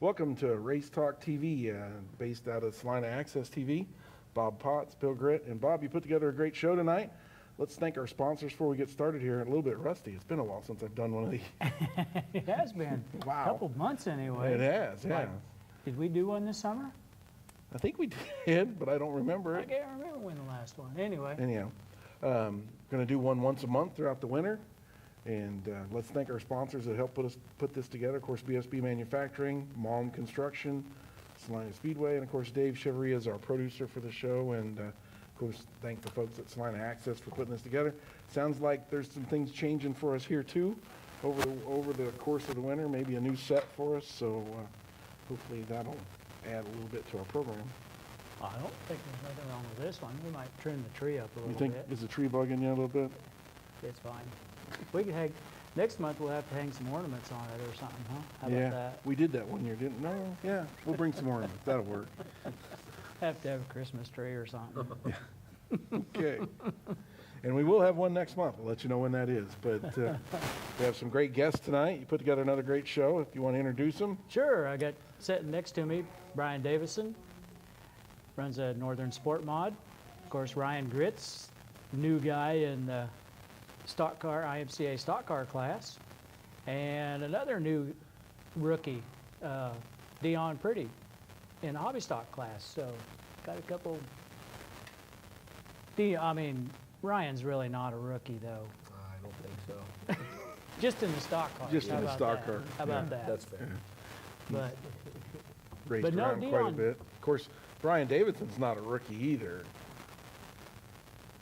Welcome to Race Talk TV, based out of Salina Access TV. Bob Potts, Bill Gritt, and Bob, you put together a great show tonight. Let's thank our sponsors before we get started here. A little bit rusty. It's been a while since I've done one of these. It has been. Wow. A couple of months anyway. It has, yeah. Did we do one this summer? I think we did, but I don't remember I it. can't remember when the last one. Anyway, Anyhow, going to do one once a month throughout the winter. And let's thank our sponsors that helped put this together. Of course, BSB Manufacturing, Malm Construction, Salina Speedway, and of course, Dave Chevrier is our producer for the show. And of course, thank the folks at Salina Access for putting this together. Sounds like there's some things changing for us here too over the course of the winter. Maybe a new set for us. So hopefully that'll add a little bit to our program. I don't think there's nothing wrong with this one. We might trim the tree up a You little think, bit. is the tree bugging you a little bit? It's fine. We could hang, next month we'll have to hang some ornaments on it or something, huh? How Yeah, about that? we did that one year, didn't we? No, yeah, we'll bring some ornaments. That'll work. Have to have a Christmas tree or something. Okay. And we will have one next month. We'll let you know when that is. But we have some great guests tonight. You put together another great show. If you want to introduce them. Sure, I got sitting next to me Brian Davison, runs a Northern Sport Mod. Of course, Ryan Gritz, new guy in the stock car, IMCA stock car class. And another new rookie, Dion Pretty, in the hobby stock class. So got a couple. Ryan's really not a rookie though. I don't think so. Just in the stock car. Just How in the about stock that? car. How about that? That's fair. But Raced But no, around quite a Dion- bit. Of course, Brian Davidson's not a rookie either.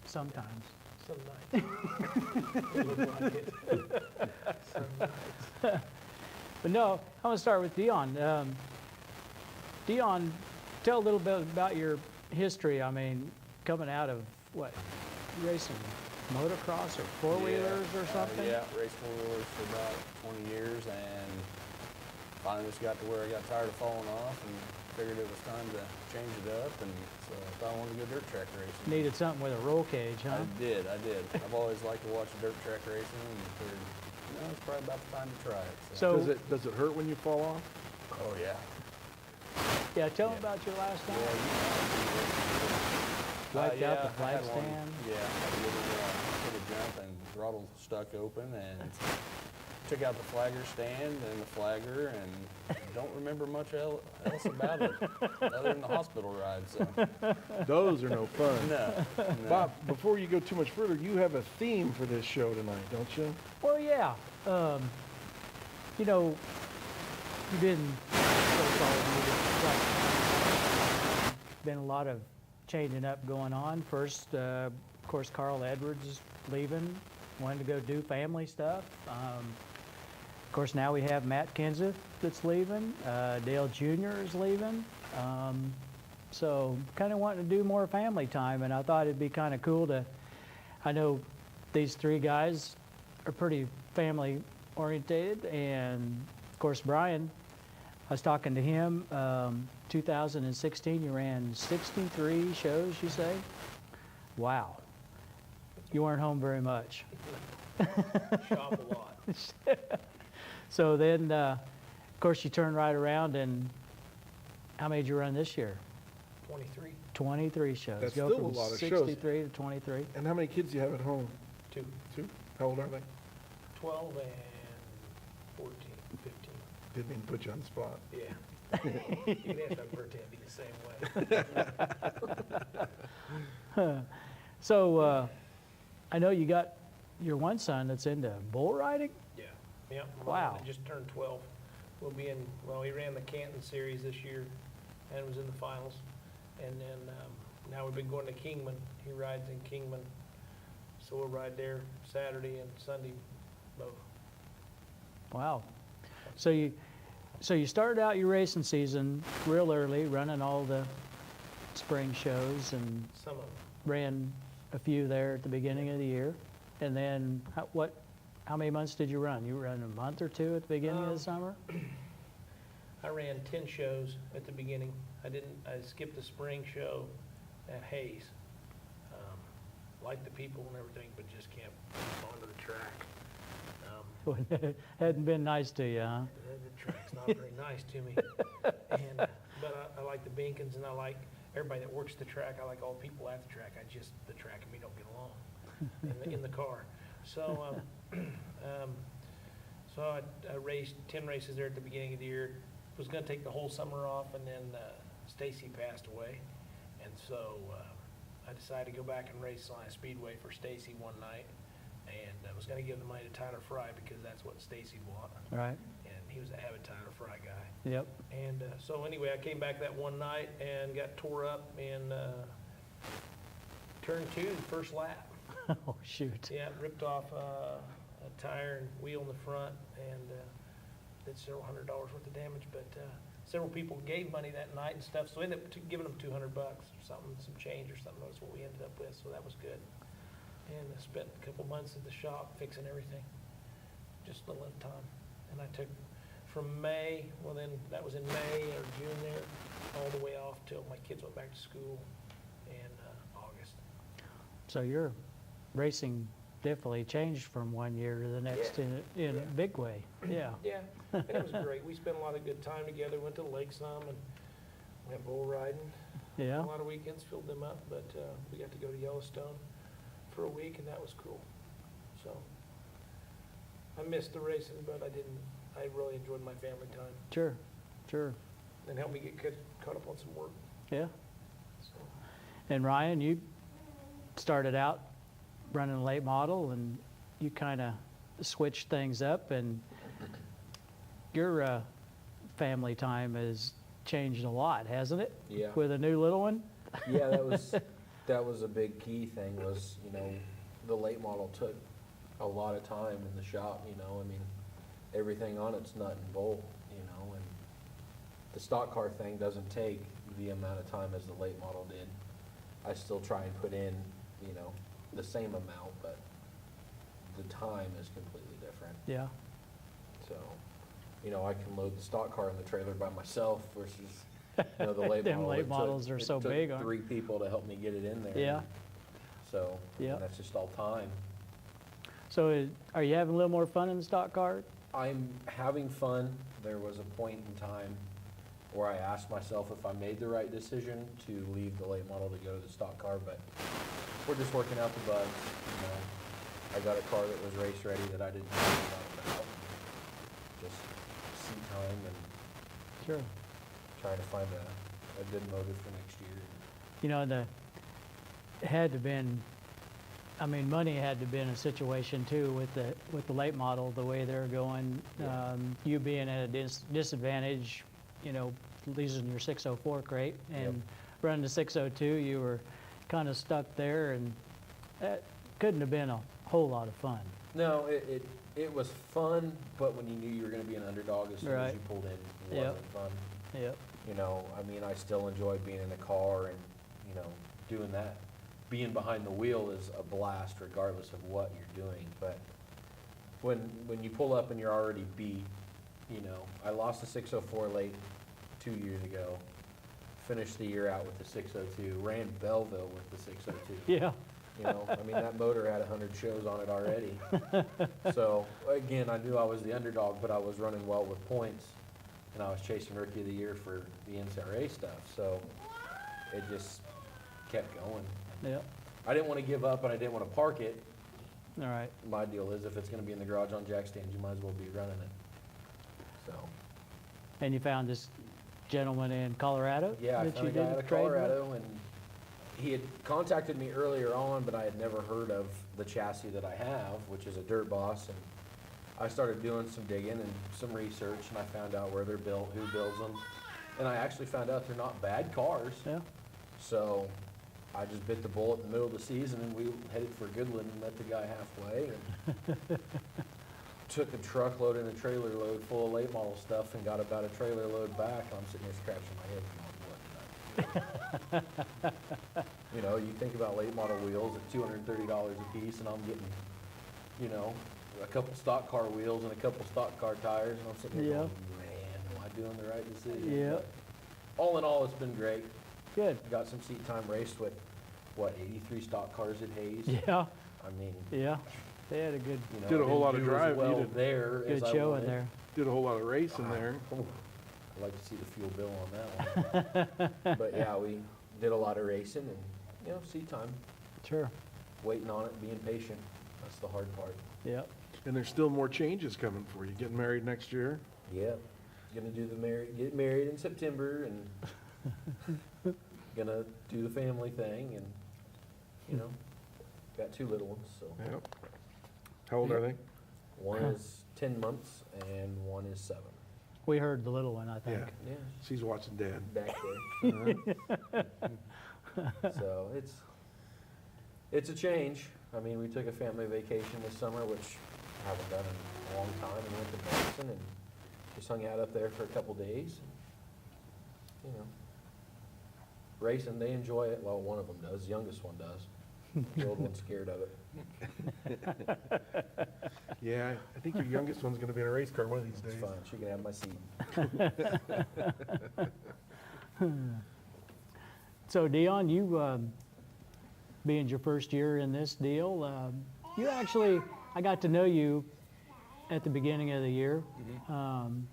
sometimes. Some nights. Look like it. Some nights. But no, I'm going to start with Dion. Dion, tell a little bit about your history. I mean, coming out of what, racing motocross or four-wheelers or something? Yeah, raced four-wheelers for about 20 years and finally just got to where I got tired of falling off and figured it was time to change it up, and so I thought I wanted to go dirt track racing. Needed something with a roll cage, huh? I did. I've always liked to watch dirt track racing and figured, it's probably about the time to try it. So- Does it hurt when you fall off? Oh, yeah. Yeah, tell me about your last time. Wiped out the flag stand? Yeah, had a little jump and throttle stuck open and took out the flagger stand and the flagger and don't remember much else about it other than the hospital ride. So Those are no fun. no. Bob, before you go too much further, you have a theme for this show tonight, don't you? Well, yeah. You know, you've been been a lot of changing up going on. First, of course, Carl Edwards is leaving, wanted to go do family stuff. Of course, now we have Matt Kenseth that's leaving. Dale Jr. is leaving. So kind of wanting to do more family time, and I thought it'd be kind of cool to, I know these three guys are pretty family orientated, and of course, Brian, I was talking to him, 2016, you ran 63 shows, you say? Wow. You weren't home very much. Shop a lot. So then, of course, you turned right around, and how many did you run this year? 23. 23 shows. That's Go still from a lot of shows. 63 to 23. And how many kids do you have at home? 2. Two? How old are they? 12 and 14, 15. Didn't mean to put you on the spot. Yeah. You'd have to pretend to be the same way. So I know you got your one son that's into bull riding. Yeah. Yeah. Wow. I just turned 12. We'll be in, well, he ran the Canton Series this year and was in the finals. And then now we've been going to Kingman. He rides in Kingman. So we'll ride there Saturday and Sunday both. Wow. So you started out your racing season real early, running all the spring shows, and Some of them. ran a few there at the beginning of the year. And then how many months did you run? You ran a month or two at the beginning of the summer? I ran 10 shows at the beginning. I skipped the spring show at Hayes. Liked the people and everything, but just can't onto the track. Hadn't been nice to you, huh? The track's not very nice to me. And, but I like the Binkins, and I like everybody that works the track. I like all the people at the track. The track and me don't get along in the car. So, so I raced 10 races there at the beginning of the year. Was gonna take the whole summer off, and then Stacy passed away. And so I decided to go back and race Salina Speedway for Stacy one night. And I was gonna give the money to Tyler Fry because that's what Stacy bought. Right, And he was a avid Tyler Fry guy. yep. And so anyway, I came back that one night and got tore up in turn 2, the first lap. Oh, shoot. Yeah, ripped off a tire and wheel in the front, and did several $100 worth of damage. But several people gave money that night and stuff, so I ended up giving them $200 or something, some change or something. That's what we ended up with, so that was good. And I spent a couple months at the shop fixing everything, just a little at a time. And I took from May, well then, that was in May or June there, all the way off till my kids went back to school in August. So your racing definitely changed from one year to the next in a big way, yeah. Yeah, and it was great. We spent a lot of good time together, went to the lake some, and went bull riding. Yeah, A lot of weekends filled them up, but we got to go to Yellowstone for a week, and that was cool. So I missed the racing, but I really enjoyed my family time, sure, sure, and helped me get caught up on some work. yeah. So, And Ryan, you started out running a late model, and you kind of switched things up, and your family time has changed a lot, hasn't it? Yeah. With a new little one? Yeah, that was a big key thing was, you know, the late model took a lot of time in the shop, you know, I mean, everything on it's nut and bolt, you know, and the stock car thing doesn't take the amount of time as the late model did. I still try and put in, you know, the same amount, but the time is completely different. Yeah, So, you know, I can load the stock car in the trailer by myself versus, you know, the late Them model. late It took- models are so big, It took aren't- 3 people to help me get it in there. Yeah. So, Yeah. and that's just all time. so are you having a little more fun in the stock car? I'm having fun. There was a point in time where I asked myself if I made the right decision to leave the late model to go to the stock car, but we're just working out the bugs, you know. I got a car that was race ready that I didn't know a lot about. Just seat time and Sure. trying to find a good motive for next year. You know, it had to been, I mean, money had to been a situation too with the late model, the way they're going. Yeah. You being at a disadvantage, you know, losing your 604 crate and Yep. running the 602, you were kind of stuck there, and that couldn't have been a whole lot of fun. No, it was fun, but when you knew you were gonna be an underdog as soon as Right. you pulled in, it Yep. wasn't fun. Yep. You know, I mean, I still enjoy being in the car and, you know, doing that. Being behind the wheel is a blast regardless of what you're doing, but when you pull up and you're already beat, you know, I lost the 604 late 2 years ago, finished the year out with the 602, ran Belleville with the 602. Yeah. You know, I mean, that motor had 100 shows on it already. So, again, I knew I was the underdog, but I was running well with points, and I was chasing Rookie of the Year for the NCRA stuff, so it just kept going. Yep. I didn't want to give up, and I didn't want to park it. All right. My deal is if it's going to be in the garage on jack stands, you might as well be running it. So, And you found this gentleman in Colorado? yeah, I that found a you guy did out of trade with? Colorado, and he had contacted me earlier on, but I had never heard of the chassis that I have, which is a Dirt Boss, and I started doing some digging and some research, and I found out where they're built, who builds them, and I actually found out they're not bad cars. Yeah. So I just bit the bullet in the middle of the season, and we headed for Goodland and met the guy halfway, and took a truckload and a trailer load full of late model stuff and got about a trailer load back, and I'm sitting here scratching my head going, what did I do? You know, you think about late model wheels at $230 a piece, and I'm getting, you know, a couple stock car wheels and a couple stock car tires, and I'm sitting here Yeah. going, man, am I doing the right decision? Yeah. But all in all, it's been great. Good. Got some seat time raced with, what, 83 stock cars at Hayes? Yeah. I mean, Yeah. They had a good, You know, Did a I whole didn't lot of do as drive. You well did- there as good I show in wanted. there. Did a whole lot of racing there. I'd like to see the fuel bill on that one. But yeah, we did a lot of racing and, you know, seat time, Sure. waiting on it, being patient. That's the hard part. Yep. And there's still more changes coming for you. Getting married next year. Yeah, gonna do get married in September and gonna do the family thing and, you know, got 2 little ones, so. Yep. How old are they? One is 10 months and one is 7. We heard the little one, I think. Yeah, She's watching Dad. back there. Uh-huh. So it's a change. I mean, we took a family vacation this summer, which I haven't done in a long time, and went to Boston and just hung out up there for a couple days. You know, racing, they enjoy it. Well, one of them does. The youngest one does. The old one's scared of it. Yeah, I think your youngest one's gonna be in a race car one of these It's days. fine. She can have my seat. So Dion, you, being your first year in this deal, you actually, I got to know you at the beginning of the year. And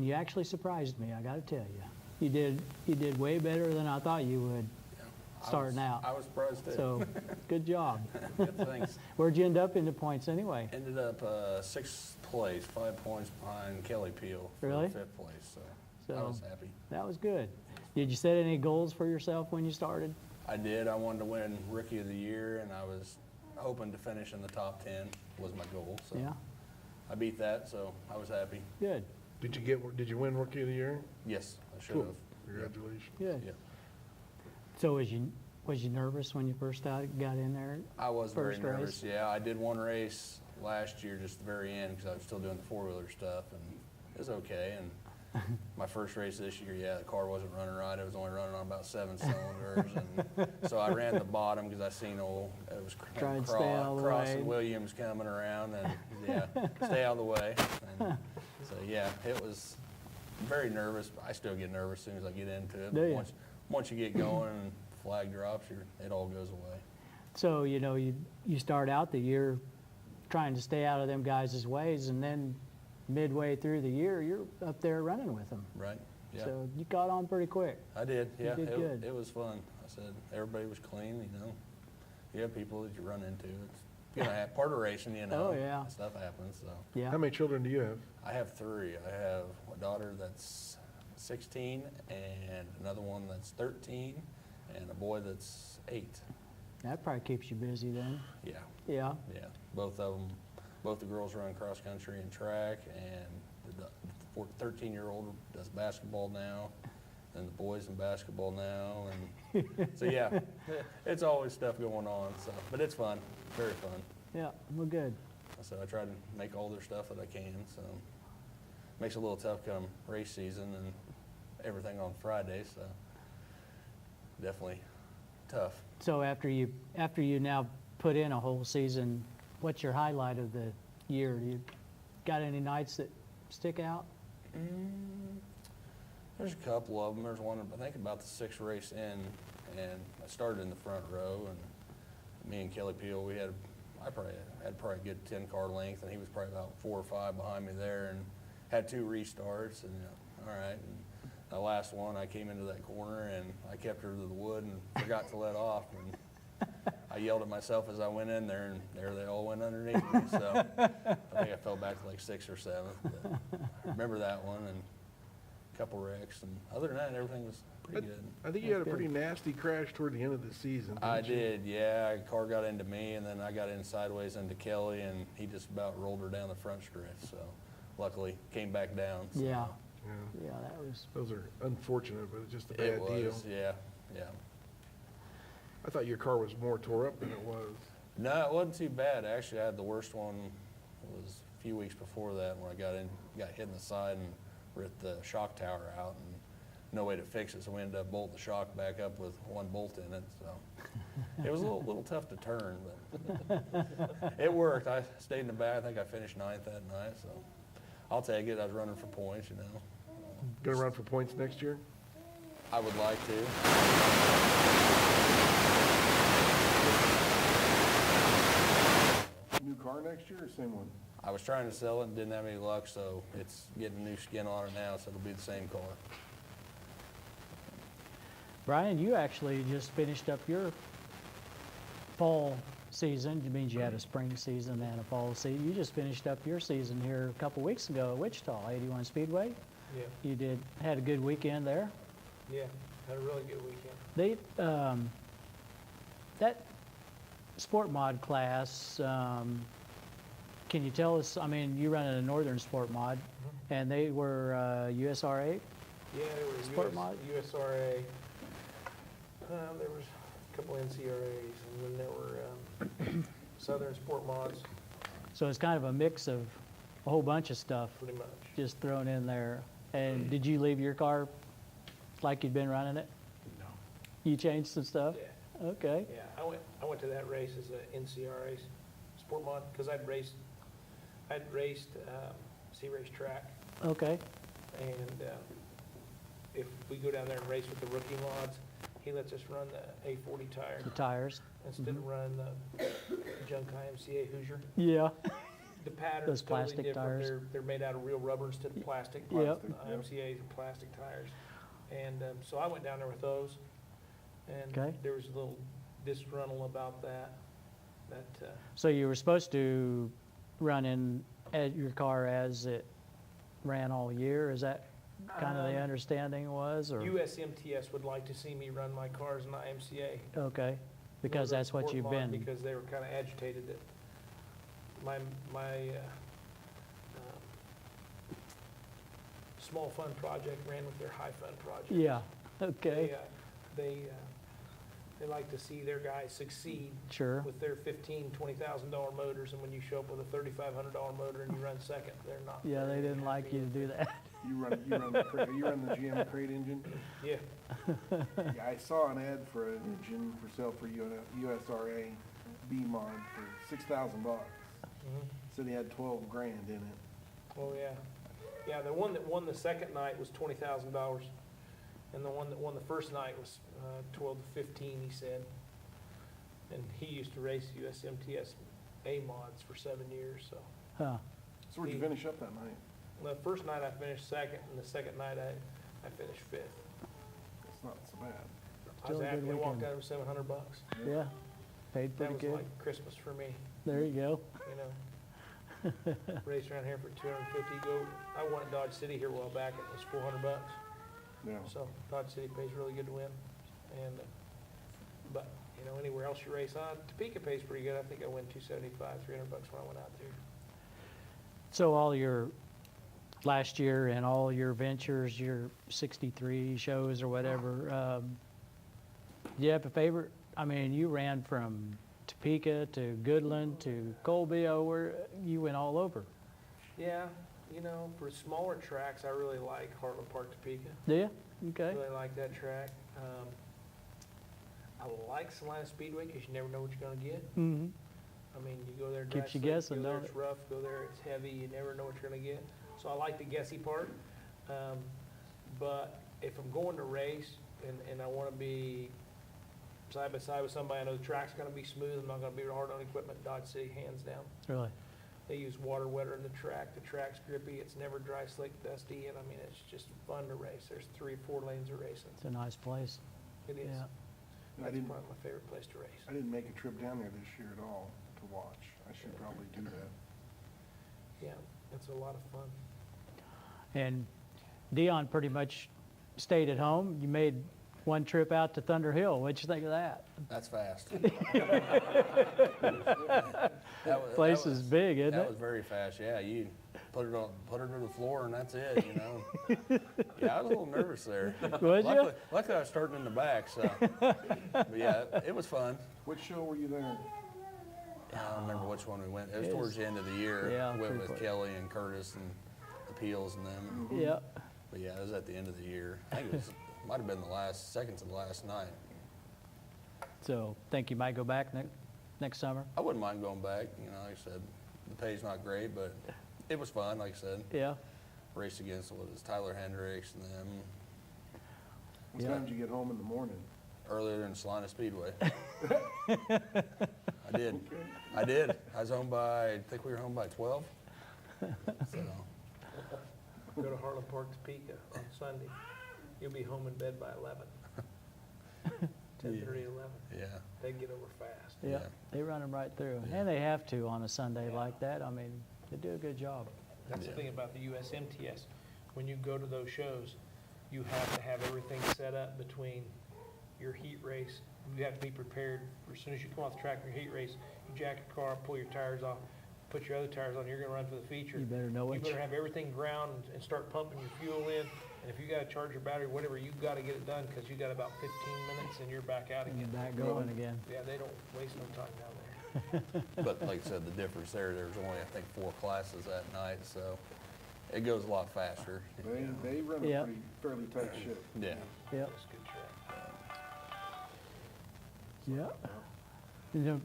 you actually surprised me, I gotta tell you. You did way better than I thought you would starting out. I was surprised too. So, good job. Thanks. Where'd you end up in the points anyway? Ended up 6th place, 5 points behind Kelly Peel for Really? 5th place. So I So, was happy. that was good. Did you set any goals for yourself when you started? I did. I wanted to win Rookie of the Year, and I was hoping to finish in the top 10 was my goal. So Yeah, I beat that, so I was happy. good, Did you win Rookie of the Year? Yes, I should Cool. have. Congratulations. good. Yeah. So was you nervous when you first got in there? I was very First race? nervous. Yeah, I did one race last year, just the very end, because I was still doing the 4-wheeler stuff, and it was okay. And my first race this year, yeah, the car wasn't running right. It was only running on about 7 cylinders, and so I ran the bottom because I seen it was Try and stay out of the Cross way. and Williams coming around, and yeah, stay out of the way. And so yeah, it was very nervous. But I still get nervous as soon as I get into it. Do But ya? once you get going and flag drops, it all goes away. So, you know, you start out the year trying to stay out of them guys' ways, and then midway through the year, you're up there running with them. Right? Yeah. So you got on pretty quick. I did, yeah. did good. It was fun. I said, everybody was clean, you know. You have people that you run into. It's part of racing, you know. Oh, yeah. Stuff happens, so. Yeah. How many children do you have? I have 3. I have a daughter that's 16 and another one that's 13 and a boy that's 8. That probably keeps you busy then. Yeah, Yeah. yeah. Both the girls run cross country and track, and the 13-year-old does basketball now, and the boys in basketball now, and so yeah, it's always stuff going on. So, but it's fun, very fun. Yeah. Well, good. So I try to make all their stuff that I can. So makes it a little tough come race season and everything on Friday. So definitely tough. So after you now put in a whole season, what's your highlight of the year? You got any nights that stick out? There's a couple of them. There's one, I think about the 6th race in, and I started in the front row, and me and Kelly Peel, I probably had a good 10-car length, and he was probably about 4 or 5 behind me there, and had 2 restarts, and all right. And the last one, I came into that corner, and I kept her to the wood and forgot to let off, and I yelled at myself as I went in there, and there they all went underneath me. So I think I fell back to like 6th or 7th. But I remember that one and a couple wrecks, and other than that, everything was pretty good. I think you had a That's pretty good. nasty crash toward the end of the season. I didn't you? did, yeah. A car got into me, and then I got in sideways into Kelly, and he just about rolled her down the front stretch. So luckily, came back down. So Yeah. Yeah. Yeah. That was. Those are unfortunate, but it's just a bad it deal. was, yeah, yeah. I thought your car was more tore up than it was. No, it wasn't too bad. Actually, I had the worst one was a few weeks before that when I got hit in the side and ripped the shock tower out, and no way to fix it, so we ended up bolting the shock back up with 1 bolt in it. So it was a little tough to turn, but it worked. I stayed in the back. I think I finished 9th that night, so I'll take it. I was running for points, you know. Gonna run for points next year? I would like to. New car next year or same one? I was trying to sell it and didn't have any luck, so it's getting new skin on it now, so it'll be the same car. Brian, you actually just finished up your fall season. It means you had a spring season and a fall season. You just finished up your season here a couple weeks ago at Wichita, 81 Speedway. Yeah, You had a good weekend there. yeah, had a really good weekend. They, that sport mod class, can you tell us, I mean, you run in a Northern Sport Mod, and they were USRA? Yeah, there was Sport mod? USRA, there was a couple NCRAs, and then there were Southern Sport Mods, So it's kind of a mix of a whole bunch of stuff pretty much. just thrown in there. And did you leave your car like you'd been running it? No. You changed some stuff? Yeah, Okay, yeah, I went to that race as a NCRA Sport Mod, because I'd raced Sea Race Track, okay, and if we go down there and race with the rookie mods, he lets us run the A40 tire the tires. instead of running the junk IMCA Hoosier. Yeah, The pattern's Those totally plastic different. tires. They're made out of real rubber instead of plastic. Yep. IMCA's are plastic tires. And so I went down there with those, and Okay. there was a little disgruntle about that. so you were supposed to run in at your car as it ran all year? Is that kind of the understanding was, or? USMTS would like to see me run my cars in IMCA. Okay, because Northern that's what Sport you've Mod, been, Because they were kind of agitated that my small fund project ran with their high fund project. yeah, okay, They like to see their guys succeed sure, with their $20,000 motors, and when you show up with a $3,500 motor and you run second, they're not. yeah, they didn't like you to do that. You run the GM crate engine? Yeah, Yeah, I saw an ad for an engine for sale for USRA B mod for $6,000. mhm. Said he had 12 grand in it. Oh, yeah. Yeah, the one that won the second night was $20,000, and the one that won the first night was 12 to 15, he said. And he used to race USMTS A mods for 7 years, so. Huh, So where'd you finish up that night? The first night I finished second, and the second night I finished fifth. It's not so bad. I was Still a good happy, I walked weekend. out with $700. yeah, paid That pretty was good. like Christmas for me, There you go. you know. Race around here for 250, I won at Dodge City here a while back, it was $400. Yeah. So Dodge City pays really good to win, and, but, you know, anywhere else you race on, Topeka pays pretty good, I think I win $275, $300 when I went out there. So all your, last year and all your ventures, your 63 shows or whatever, do you have a favorite? I mean, you ran from Topeka to Goodland to Colby, where you went all over. Yeah, you know, for smaller tracks, I really like Heartland Park Topeka, Do you? Okay, really like that track. I like Salina Speedway, because you never know what you're gonna get. mm-hmm, I mean, you go there, drive Keeps you slick, guessing, go there, don't it's rough, go there, it's heavy, you never know what you're gonna get. So I like the guessy part. But if I'm going to race and I wanna be side by side with somebody, I know the track's gonna be smooth, I'm not gonna be hard on equipment, Dodge City, hands down. really. They use water wetter in the track's grippy, it's never dry, slick, dusty, and I mean, it's just fun to race. There's 3 or 4 lanes of racing. It's a nice place, It is. yeah. I That's didn't, probably my favorite place to race. I didn't make a trip down there this year at all to watch. I should probably do that. Yeah, it's a lot of fun. And Dion pretty much stayed at home. You made one trip out to Thunder Hill. What'd you think of that? That's fast. Place is big, isn't That it? was very fast, yeah. You put it to the floor and that's it, you know. Yeah, I was a little nervous there. Was you? Luckily I was starting in the back, so. But yeah, it was fun. Which show were you there? I don't remember which one we went. It was It towards was- the end of the year. yeah, Went pretty with close. Kelly and Curtis and the Peels and them. Yeah. But yeah, it was at the end of the year. I think it was, might have been second to the last night. So think you might go back next summer? I wouldn't mind going back, you know, like I said, the pay's not great, but it was fun, like I said. Yeah. Raced against, what is Tyler Hendricks and them What Yeah. time did you get home in the morning? earlier than Salina Speedway. I I did. I did. I was home by, I think we were home by 12. So, Go to Harlan Park, Topeka on Sunday. You'll be home in bed by 11. 10:30, 11. yeah. They get over fast. Yeah, Yeah. they run them right through. Yeah. And they have to on a Sunday Yeah. like that. I mean, they do a good job. That's the Yeah. thing about the USMTS. When you go to those shows, you have to have everything set up between your heat race. You have to be prepared. As soon as you come off the track for your heat race, you jack your car, pull your tires off, put your other tires on, you're gonna run for the feature. You better know You what better have everything ground and start pumping your fuel in. And if you gotta charge your battery, whatever, you gotta get it done, because you got about 15 minutes and you're back out and again. back going again. Yeah, they don't waste no time down there. But like I said, the difference there's only, I think, 4 classes that night, so it goes a lot faster. They run Yeah. a pretty, fairly tight ship. Yeah. Yep. It's a good track. Yeah. You know,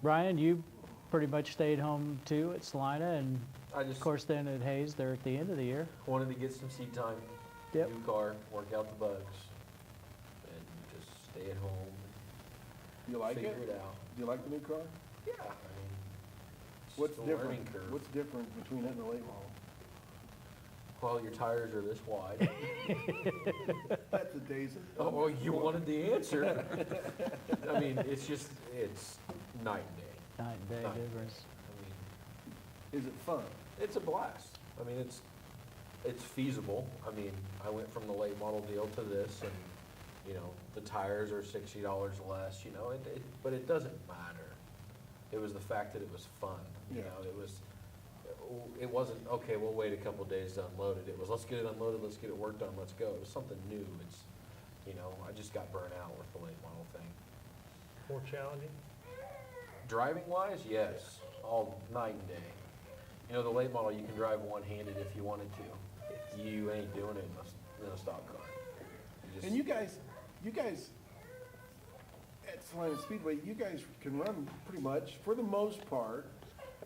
Brian, you pretty much stayed home too at Salina, and I of just course then at Hayes, they're at the end of the year. wanted to get some seat time, Yep. new car, work out the bugs, and just stay at home, You like figure it? it out. Do you like the new car? Yeah, I mean, it's What's just a learning different? curve. What's different between it and the late model? Well, your tires are this wide. That's the days of. Oh, well, you wanted the answer. I mean, it's night and day. Night and day Night. difference. I mean, Is it fun? it's a blast. I mean, it's feasible. I mean, I went from the late model deal to this, and, you know, the tires are $60 less, you know, but it doesn't matter. It was the fact that it was fun, you Yeah. know, it wasn't, okay, we'll wait a couple days to unload it. It was, let's get it unloaded, let's get it worked on, let's go. It was something new. It's, you know, I just got burnt out with the late model thing. More challenging? Driving wise, yes, all night and day. You know, the late model, you can drive one-handed if you wanted to. You ain't doing it in a stock car. And you guys, at Salina Speedway, you guys can run pretty much, for the most part,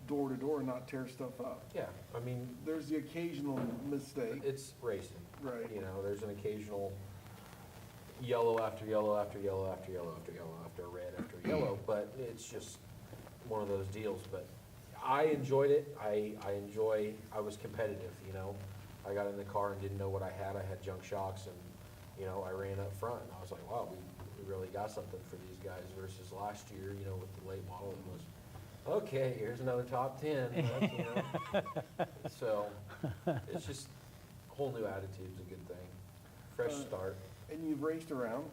door to door and not tear stuff up. Yeah, I mean, There's the occasional mistake. it's racing. Right. You know, there's an occasional yellow after yellow after yellow after yellow after yellow after red after yellow, but it's just one of those deals. But I enjoyed it. I was competitive, you know. I got in the car and didn't know what I had. I had junk shocks, and, you know, I ran up front. And I was like, wow, we really got something for these guys versus last year, you know, with the late model. It was, okay, here's another top 10. That's, you know. So it's just a whole new attitude's a good thing. Fresh start. And you've raced around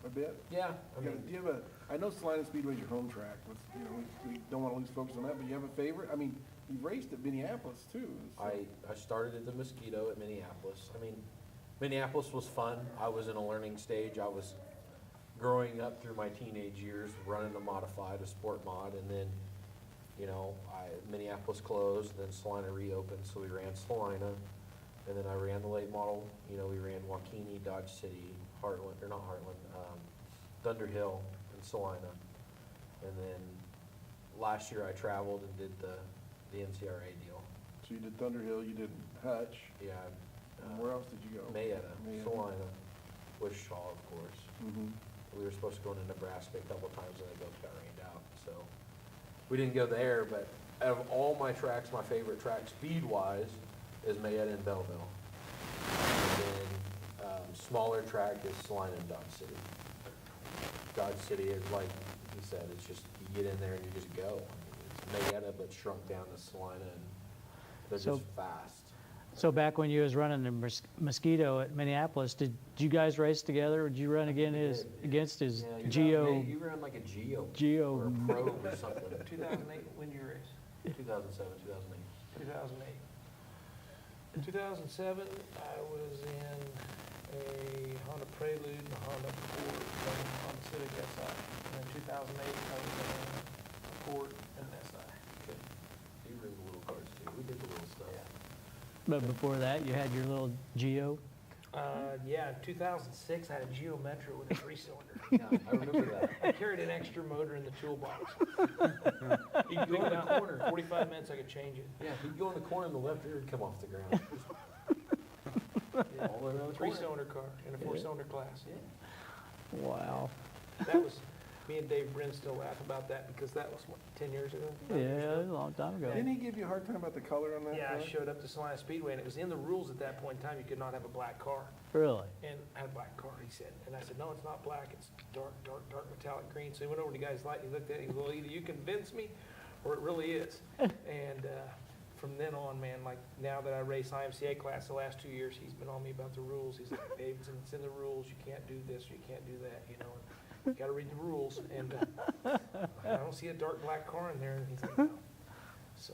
a bit. Yeah, I Do mean, you have I know Salina Speedway's your home track, but, you know, we don't want to lose focus on that, but you have a favorite? I mean, you've raced at Minneapolis too. so- I started at the Mosquito at Minneapolis. I mean, Minneapolis was fun. I was in a learning stage. I was growing up through my teenage years, running a modified, a sport mod, and then, you know, Minneapolis closed, then Salina reopened, so we ran Salina, and then I ran the late model. You know, we ran Waukene, Dodge City, Heartland, or not Heartland, Thunder Hill, and Salina. And then last year I traveled and did the NCRA deal. So you did Thunderhill, you did Hutch, Yeah, and where else did you go? Mayetta, Mayetta. Salina, Wichita, of course. Mhm. We were supposed to go into Nebraska a couple times and they both got rained out, so we didn't go there. But out of all my tracks, my favorite track speed-wise is Mayetta and Belleville. And then smaller track is Salina and Dodge City. Dodge City is like he said, it's just you get in there and you just go. I mean, it's Mayetta but shrunk down to Salina, and they're So- just fast. So back when you was running the Mosquito at Minneapolis, did you guys race together? Or did you run against his Yeah, you ran like a Geo. Geo- Or a Probe or something. 2008, when you race? 2007, 2008. 2008. 2007, I was in a Honda Prelude and a Honda Accord and a Honda Civic SI. And in 2008, I was in a Accord and an SI. Okay. You ran the little cars too. We did the little stuff. But before that, you had your little Geo. Yeah, in 2006, I had a Geo Metro with a 3-cylinder. Yeah, I remember that. I carried an extra motor in the toolbox. He'd go in the corner. 45 minutes, I could change it. Yeah, he'd go in the corner and the left rear would come off the ground. Yeah. All the way around the corner. 3-cylinder car in a 4-cylinder class. Yeah. Wow. That was Me and Dave Brin still laugh about that because that was, what, 10 years ago? 5 years Yeah, ago? a long time ago. Didn't he give you a hard time about the color on that? Yeah, I car? showed up to Salina Speedway, and it was in the rules at that point in time, you could not have a black car. Really? And I had a black car, he said. And I said, no, it's not black, it's dark, dark, dark metallic green. So he went over to the guy's light, and he looked at it, he goes, well, either you convince me, or it really is. And from then on, man, like, now that I race IMCA class the last 2 years, he's been on me about the rules. He's like, Davidson, it's in the rules, you can't do this, or you can't do that, you know. You gotta read the rules, and I don't see a dark black car in there, and he's like, no. So,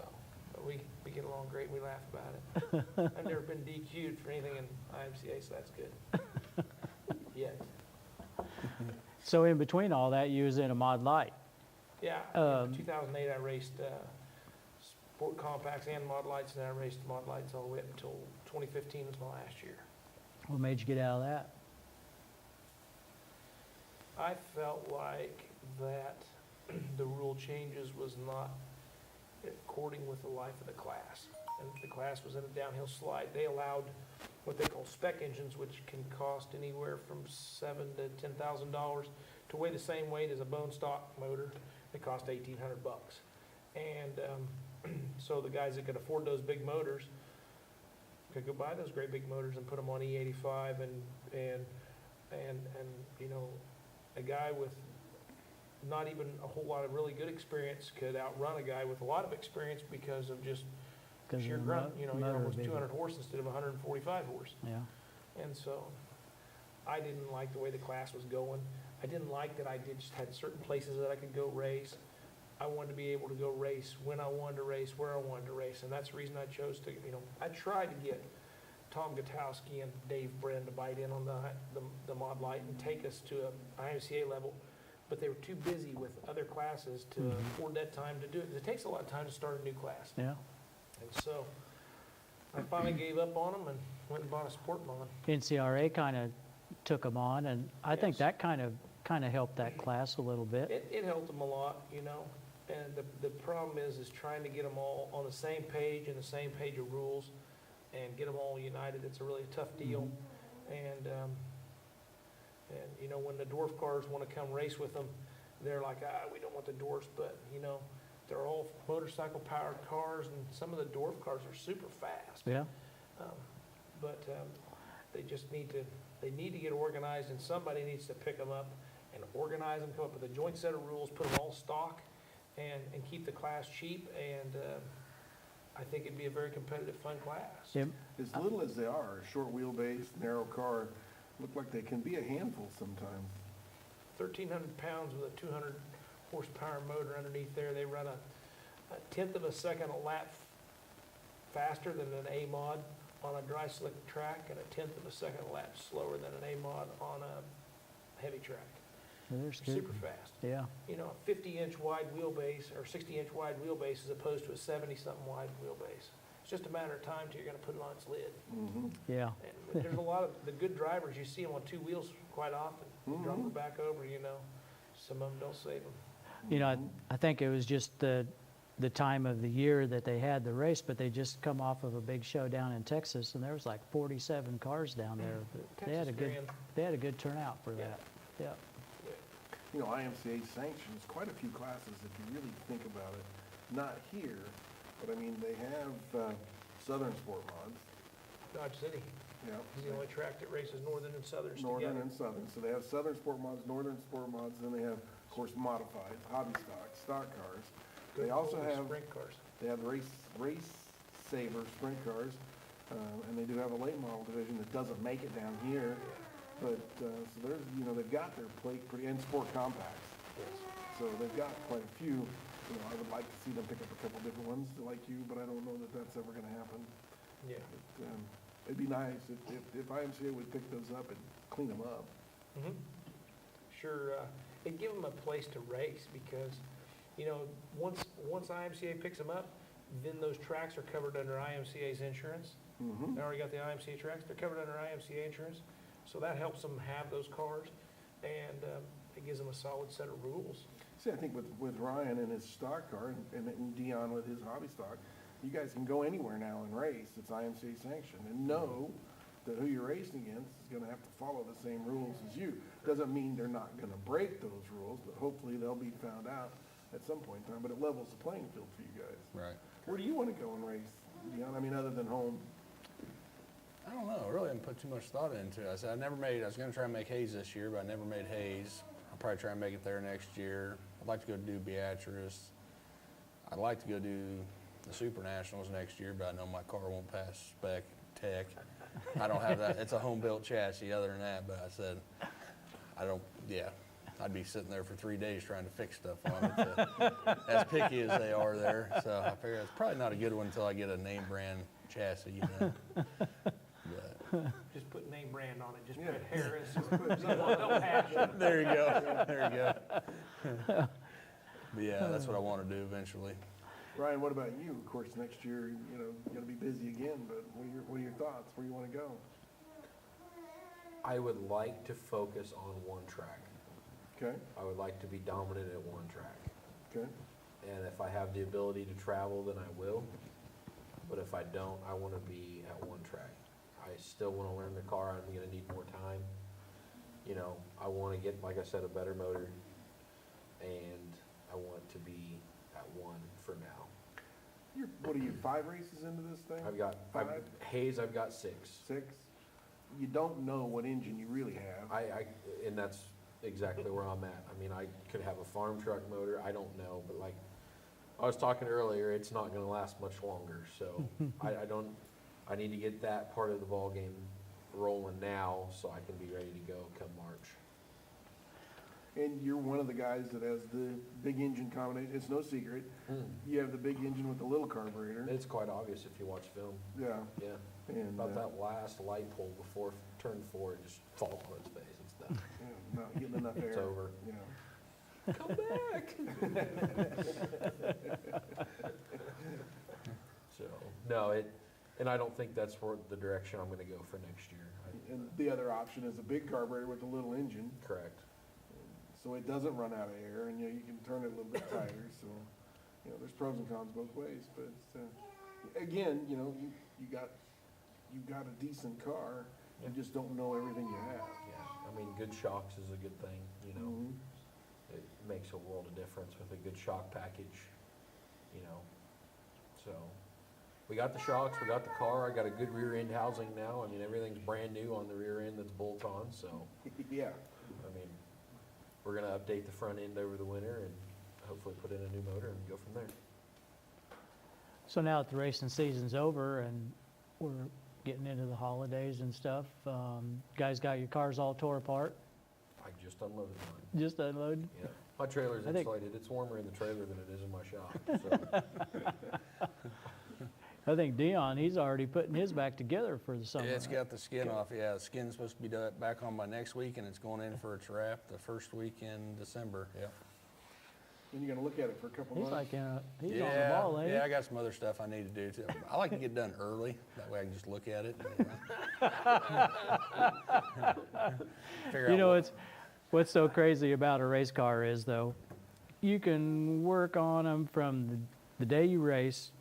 but we get along great, we laugh about it. I've never been DQ'd for anything in IMCA, so that's good. Yet. So in between all that, you was in a Mod Light. Yeah, Um, in 2008, I raced Sport Compacts and Mod Lights, and then I raced Mod Lights all the way up until 2015 was my last year. What made you get out of that? I felt like that the rule changes was not according with the life of the class. And the class was in a downhill slide. They allowed what they call spec engines, which can cost anywhere from $7,000 to $10,000 to weigh the same weight as a bone stock motor. They cost $1,800. And so the guys that could afford those big motors could go buy those great big motors and put them on E85 and you know, a guy with not even a whole lot of really good experience could outrun a guy with a lot of experience because of just 'Cause of sheer the grunt. You know, you're motor almost bigger. 200 horse instead of 145 horse. Yeah. And so I didn't like the way the class was going. I didn't like that I just had certain places that I could go race. I wanted to be able to go race when I wanted to race, where I wanted to race. And that's the reason I chose to, you know, I tried to get Tom Gutowski and Dave Brin to bite in on the Mod Light and take us to a IMCA level, but they were too busy with other classes to afford that time to do it. It takes a lot of time to start a new class. Yeah. And so I finally gave up on them and went and bought a Sport Mod. NCRA kind of took them on, and I think Yes. that kind of helped that class a little bit. It helped them a lot, you know, and the problem is trying to get them all on the same page and the same page of rules and get them all united. It's a really tough deal. And you know, when the dwarf cars want to come race with them, they're like, we don't want the dwarfs, but you know, they're all motorcycle powered cars, and some of the dwarf cars are super fast. Yeah. But they just need to get organized, and somebody needs to pick them up and organize them, come up with a joint set of rules, put them all stock, and keep the class cheap, and I think it'd be a very competitive, fun class. Yep. As little as they are, a short wheelbase, narrow car, look like they can be a handful sometimes. 1,300 pounds with a 200 horsepower motor underneath there. They run a tenth of a second a lap faster than an A-Mod on a dry slick track, and a tenth of a second a lap slower than an A-Mod on a heavy track. They're Super fast. Yeah. You know, a 50-inch wide wheelbase or 60-inch wide wheelbase as opposed to a 70-something wide wheelbase. It's just a matter of time till you're going to put it on its lid. Mm-hmm. Yeah. And there's a lot of the good drivers, you see them on two wheels quite often. Drop her back over, you know. Some of them don't save them. You know, I think it was just the time of the year that they had the race, but they just come off of a big show down in Texas, and there was like 47 cars down there. But they had a good turnout for that. Yeah. You know, IMCA sanctions quite a few classes if you really think about it. Not here, but I mean, they have Southern Sport Mods. Dodge City Yeah. is the only track that races Northern and Southern Northern together. and Southern. So they have Southern Sport Mods, Northern Sport Mods, then they have, of course, modified, hobby stock cars. They also Good have, sprint cars. they have race saver sprint cars, and they do have a late model division that doesn't make it down here. But, so there's, you know, they've got their plate pretty, and sport compacts. Yes. So they've got quite a few. You know, I would like to see them pick up a couple different ones like you, but I don't know that that's ever gonna happen. Yeah. But, it'd be nice if IMCA would pick those up and clean them up. Mhm. Sure, it'd give them a place to race because, you know, once IMCA picks them up, then those tracks are covered under IMCA's insurance. Mm-hmm. They already got the IMCA tracks, they're covered under IMCA insurance. So that helps them have those cars, and it gives them a solid set of rules. See, I think with Ryan and his stock car and Dion with his hobby stock, you guys can go anywhere now and race. It's IMCA sanctioned and know that who you're racing against is gonna have to follow the same rules as you. Doesn't mean they're not gonna break those rules, but hopefully they'll be found out at some point in time, but it levels the playing field for you guys. Right. Where do you wanna go and race, Dion? I mean, other than home? I don't know. I really haven't put too much thought into it. I said I was going to try and make Hayes this year, but I never made Hayes. I'll probably try and make it there next year. I'd like to go do Beatrice. I'd like to go do the Super Nationals next year, but I know my car won't pass spec tech. I don't have that. It's a home-built chassis other than that, but I said, I'd be sitting there for 3 days trying to fix stuff on it, as picky as they are there. So I figure it's probably not a good one until I get a name brand chassis, you know. But, Just put name brand on it, just Yeah. put Harris, just put no passion. there you go. There you go. But yeah, that's what I want to do eventually. Ryan, what about you? Of course, next year, you know, you're gonna be busy again, but what are your thoughts? Where do you wanna go? I would like to focus on one track. Okay, I would like to be dominant at one track. okay, And if I have the ability to travel, then I will. But if I don't, I want to be at one track. I still want to learn the car. I'm going to need more time. You know, I want to get, like I said, a better motor. And I want to be at one for now. what are you, 5 races into this thing? Five? Hayes, I've got 6. 6? You don't know what engine you really have. And that's exactly where I'm at. I mean, I could have a farm truck motor. I don't know, but like I was talking earlier, it's not going to last much longer. So I need to get that part of the ball game rolling now so I can be ready to go come March. And you're one of the guys that has the big engine combination. It's no secret. You have the big engine with the little carburetor. It's quite obvious if you watch film. Yeah. Yeah. And, About that last light pole before turn 4, it just falls on its face. It's done. yeah, not getting enough air. It's over. Yeah. Come back. So, no, and I don't think that's for the direction I'm going to go for next year. And the other option is a big carburetor with a little engine, Correct. so it doesn't run out of air, and you can turn it a little bit tighter. So, there's pros and cons both ways. But again, you got a decent car. You just don't know everything you have. Yeah, I mean, good shocks is a good thing, Mhm. It makes a world of difference with a good shock package, So, we got the shocks, we got the car, I got a good rear end housing now. I mean, everything's brand new on the rear end that's bolt on, so, Yeah. I mean, we're gonna update the front end over the winter and hopefully put in a new motor and go from there. So now that the racing season's over and we're getting into the holidays and stuff, guys got your cars all tore apart, I just unloaded mine. just unloaded? Yeah, my trailer's I think- insulated. It's warmer in the trailer than it is in my shop, so. I think Dion, he's already putting his back together for the summer. Yeah, it's got the skin off. Yeah, the skin's supposed to be back on by next week, and it's going in for its wrap the first week in December. Yeah. And you're gonna look at it for a couple He's months. like, he's on the ball, ain't he? Yeah, I got some other stuff I need to do too. I like to get done early. That way I can just look at it. Figure You out know, what- what's so crazy about a race car is, though, you can work on them from the day you race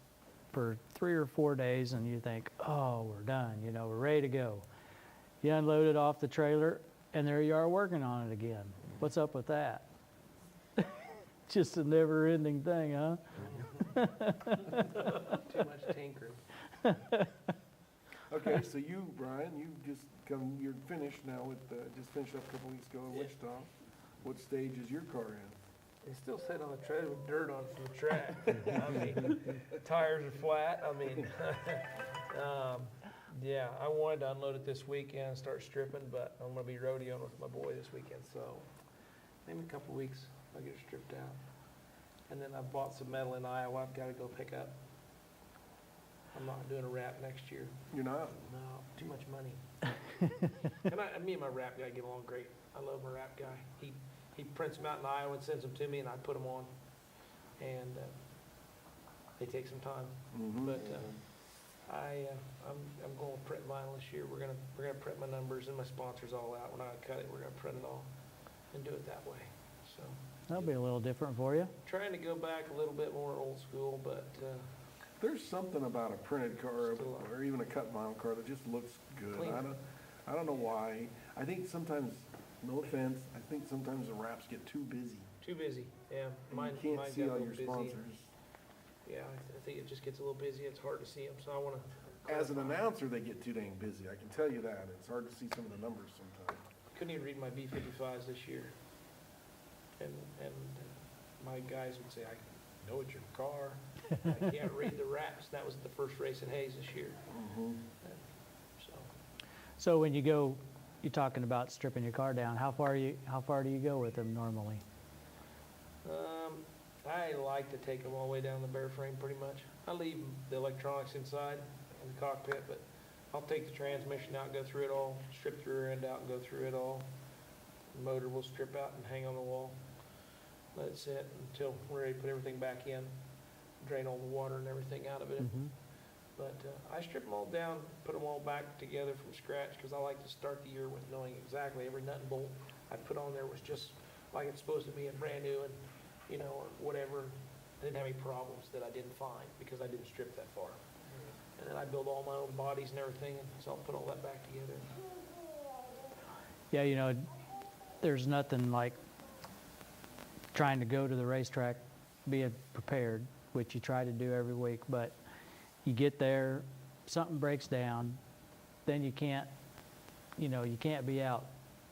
for 3 or 4 days, and you think, oh, we're done, we're ready to go. You unload it off the trailer, and there you are working on it again. What's up with that? Just a never-ending thing, huh? Too much tinkering. Okay, so you, Brian, you're finished now with, just finished up a couple weeks ago in Yeah. Wichita. What stage is your car in? They still sit on the trailer with dirt on it from the track. I mean, tires are flat. I mean, yeah, I wanted to unload it this weekend and start stripping, but I'm gonna be rodeoing with my boy this weekend, so maybe a couple weeks I'll get it stripped out. And then I bought some metal in Iowa I've gotta go pick up. I'm not doing a wrap next year. You're not? No, too much money. Me and my wrap guy get along great. I love my wrap guy. He prints them out in Iowa and sends them to me, and I put them on. And they take some time, Mhm. but I'm going to print vinyl this year. We're gonna print my numbers and my sponsors all out. We're not gonna cut it. We're gonna print it all and do it that way. So That'll be a little different for you. trying to go back a little bit more old school, but There's something about a printed car Still or even a cut vinyl car that just looks good. Clean. I don't know why. I think sometimes, no offense, I think sometimes the wraps get too busy. Too busy, yeah. And Mine you got can't a see all little your busy. sponsors. Yeah, I think it just gets a little busy. It's hard to see them, so I want to. As an announcer, they get too dang busy. I can tell you that. It's hard to see some of the numbers sometimes. Couldn't even read my B-55s this year. And my guys would say, I know it's your car. I can't read the wraps. That was the first race at Hayes this year. And so, So when you go, you're talking about stripping your car down, how far do you go with them normally? I like to take them all the way down the bare frame pretty much. I leave the electronics inside in the cockpit, but I'll take the transmission out, go through it all, strip the rear end out and go through it all. The motor will strip out and hang on the wall. Let it sit until we're ready to put everything back in, drain all the water and everything out of it. Mhm. But I strip them all down, put them all back together from scratch, because I like to start the year with knowing exactly every nut and bolt I put on there was just like it's supposed to be and brand new and, you know, or whatever. I didn't have any problems that I didn't find because I didn't strip that far. And then I build all my own bodies and everything, and so I'll put all that back together. Yeah, you know, there's nothing like trying to go to the racetrack being prepared, which you try to do every week, but you get there, something breaks down, then you can't be out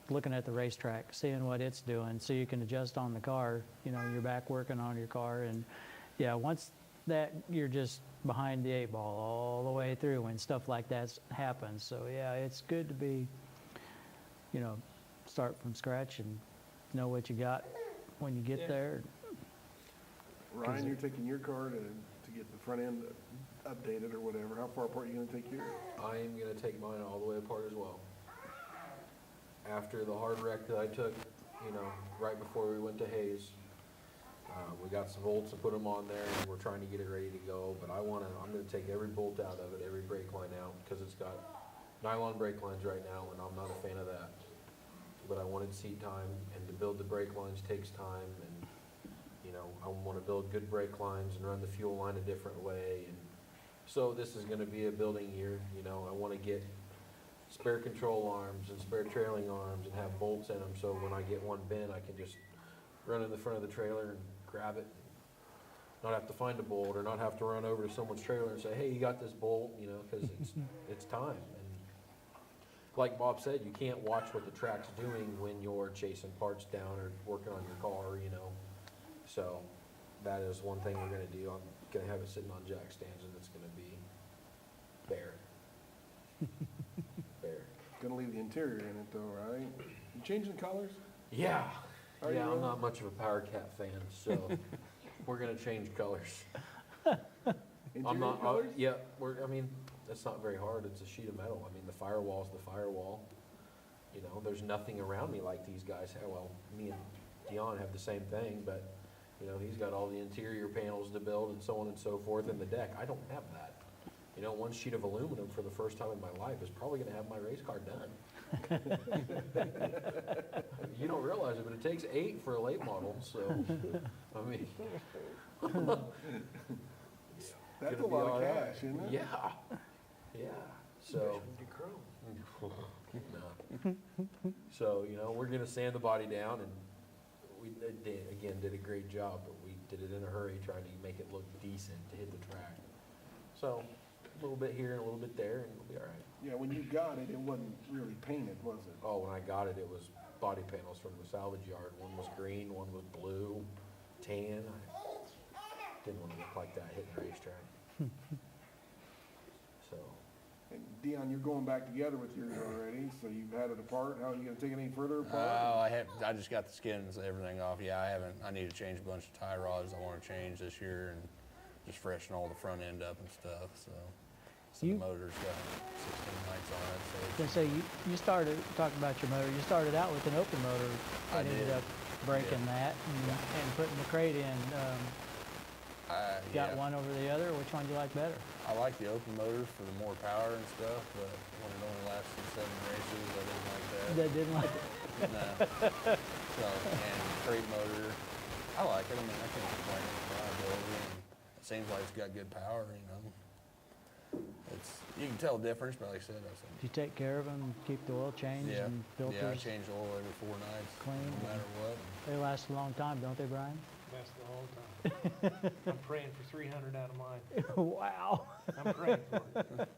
looking at the racetrack, seeing what it's doing, so you can adjust on the car. You know, you're back working on your car, and yeah, once that, you're just behind the 8 ball all the way through when stuff like that happens. So yeah, it's good to be, you know, start from scratch and know what you got when you get Yeah. there. Ryan, you're taking your car to get the front end updated or whatever. How far apart are you gonna take yours? I am gonna take mine all the way apart as well. After the hard wreck that I took, you know, right before we went to Hayes, we got some bolts and put them on there, and we're trying to get it ready to go, but I'm gonna take every bolt out of it, every brake line out, because it's got nylon brake lines right now, and I'm not a fan of that. But I wanted seat time, and to build the brake lines takes time, and, you know, I wanna build good brake lines and run the fuel line a different way, and so this is gonna be a building year, you know. I wanna get spare control arms and spare trailing arms and have bolts in them, so when I get one bent, I can just run in the front of the trailer and grab it. Not have to find a bolt, or not have to run over to someone's trailer and say, hey, you got this bolt, you know, because it's time. And like Bob said, you can't watch what the track's doing when you're chasing parts down or working on your car, you know. So that is one thing we're gonna do. I'm gonna have it sitting on jack stands, and it's gonna be bare. Bare. Gonna leave the interior in it though, right? You changing colors? Yeah, Are you yeah, I'm really? not much of a Power Cat fan, so we're gonna change colors. Interior I'm not, colors? yeah, I mean, it's not very hard, it's a sheet of metal. I mean, the firewall's the firewall. You know, there's nothing around me like these guys have. Well, me and Dion have the same thing, but, you know, he's got all the interior panels to build and so on and so forth, and the deck. I don't have that. You know, one sheet of aluminum for the first time in my life is probably gonna have my race car done. You don't realize it, but it takes 8 for a late model, so, I mean. That's a gonna be lot all of right. cash, isn't it? Yeah, yeah, so. Your chrome. No. So, you know, we're gonna sand the body down, and we did a great job, but we did it in a hurry, trying to make it look decent to hit the track. So, a little bit here and a little bit there, and it'll be all right. Yeah, when you got it, it wasn't really painted, was it? Oh, when I got it, it was body panels from the salvage yard. One was green, one was blue, tan. I didn't want to look like that hitting the racetrack. So, And Dion, you're going back together with yours already, so you've had it apart. How are you gonna take it any further Oh, apart? I just got the skins, everything off. Yeah, I need to change a bunch of tie rods I want to change this year, and just freshen all the front end up and stuff, so. So the You- motor's got 16 lights on it, so. Gonna say, you started, talking about your motor, you started out with an open motor I and ended did. up breaking that and putting the crate in. Got Yeah. one over the other, which one do you like better? I like the open motor for the more power and stuff, but when it only lasted 7 races, I didn't like that. That didn't like it? No. So, and crate motor, I like it. I mean, I can't complain with reliability, and it seems like it's got good power, you know. you can tell the difference, but like I said, Do you take care of them, keep the oil changed yeah, and yeah, I filters? change the oil every 4 nights, Clean. no matter what. They last a long time, don't they, Brian? That's the whole time. I'm praying for 300 out of mine. Wow, I'm praying for it.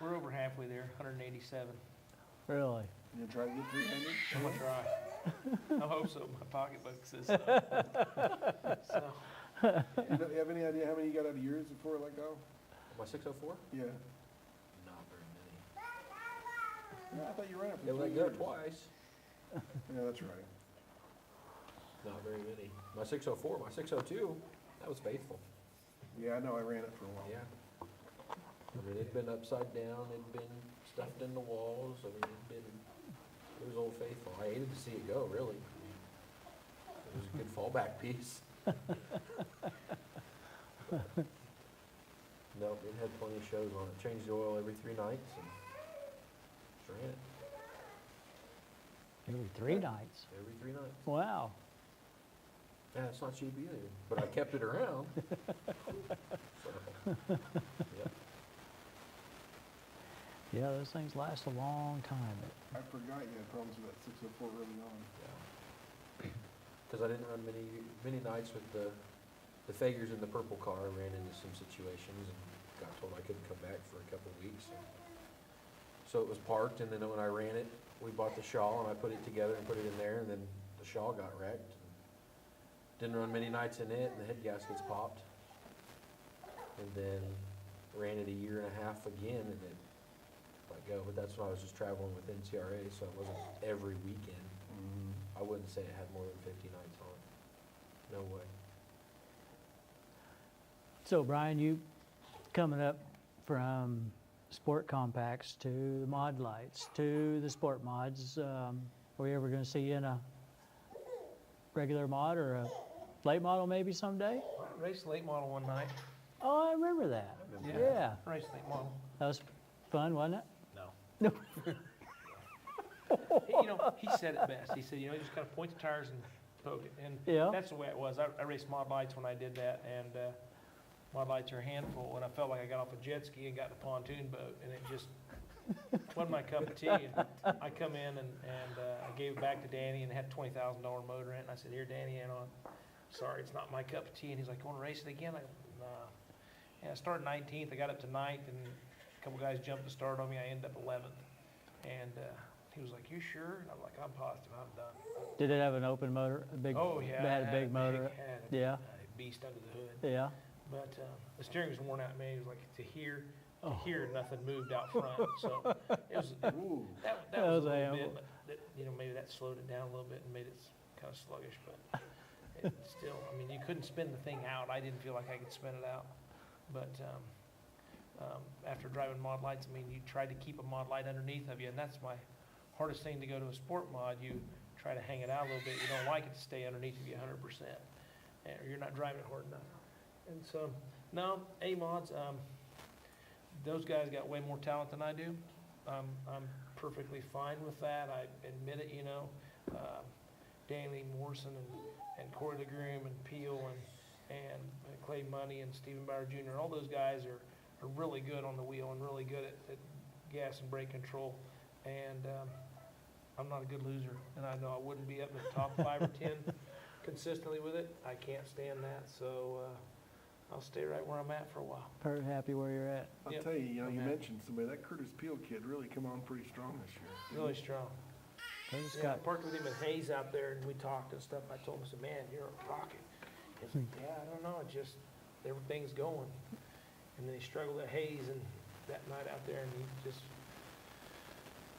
We're over halfway there, 187. really? You gonna try to get 300? I'm gonna try. I hope so. My pocketbook says so. So, You have any idea how many you got out of yours before it let go? My 604? Yeah. Not very many. Yeah, I thought you ran it for They 3 let years. go twice. Yeah, that's right. Not very many. My 604, my 602, that was faithful. Yeah, I know, I ran it for a while. Yeah. I mean, it'd been upside down, it'd been stuffed in the walls, I mean, it was Old Faithful. I hated to see it go, really. It was a good fallback piece. No, it had plenty of shows on it. Changed the oil every 3 nights and just ran it Every 3 nights? every 3 nights. Wow. Yeah, it's not cheap either, but I kept it around. So, yeah. Yeah, those things last a long time. I forgot you had problems with that 604 early on. Because I didn't run many nights with the Fagers in the purple car. I ran into some situations and got told I couldn't come back for a couple of weeks. So it was parked, and then when I ran it, we bought the shawl and I put it together and put it in there, and then the shawl got wrecked. Didn't run many nights in it, and the head gaskets popped. And then ran it a year and a half again, and it let go. But that's when I was just traveling with NCRA, so it wasn't every weekend. I wouldn't say it had more than 50 nights on it. No way. So Brian, you coming up from sport compacts to the mod lights to the sport mods, are we ever going to see you in a regular mod or a late model maybe someday? I raced late model one night. Oh, I remember that. Yeah. Yeah, Raced late model. that was fun, wasn't it? No. He said it best. He said, you just kind of point the tires and poke it. And Yeah. that's the way it was. I raced mod lights when I did that, and mod lights are a handful. And I felt like I got off a jet ski and got in a pontoon boat, and it just wasn't my cup of tea. And I come in and I gave it back to Danny, and it had a $20,000 motor in it. And I said, here, Danny, sorry, it's not my cup of tea. And he's like, you want to race it again? I go, nah. And I started 19th. I got up to 9th, and a couple guys jumped the start on me. I ended up 11th. And he was like, you sure? And I'm like, I'm positive, I'm done. Did it have an open motor, a big? Oh, yeah. It had a big motor. Had a Yeah. beast under the hood. Yeah. But the steering was worn out, man. It was like to hear nothing moved out front. So it was, Ooh. that That was was a a little bit, handful. but maybe that slowed it down a little bit and made it kind of sluggish. But it still, you couldn't spin the thing out. I didn't feel like I could spin it out. But after driving mod lights, you try to keep a mod light underneath of you, and that's my hardest thing to go to a sport mod. You try to hang it out a little bit. You don't like it to stay underneath of you 100%, or you're not driving it hard enough. And so, no, A-mods, those guys got way more talent than I do. I'm perfectly fine with that. I admit it, Danny Morrison and Corey LeGroom and Peel and Clay Money and Stephen Bauer Jr., all those guys are really good on the wheel and really good at gas and brake control. And I'm not a good loser, and I know I wouldn't be up in the top 5 or 10 consistently with it. I can't stand that, so I'll stay right where I'm at for a while. Very happy where you're at. I'll Yep. tell you, you I'm happy. mentioned somebody, that Curtis Peel kid really come on pretty strong this year. Really strong. Curtis Yeah, I got, parked with him at Hayes out there, and we talked and stuff. I told him, I said, man, you're a rocket. He's like, yeah, I don't know, it just, everything's going. And then he struggled at Hayes and that night out there, and he just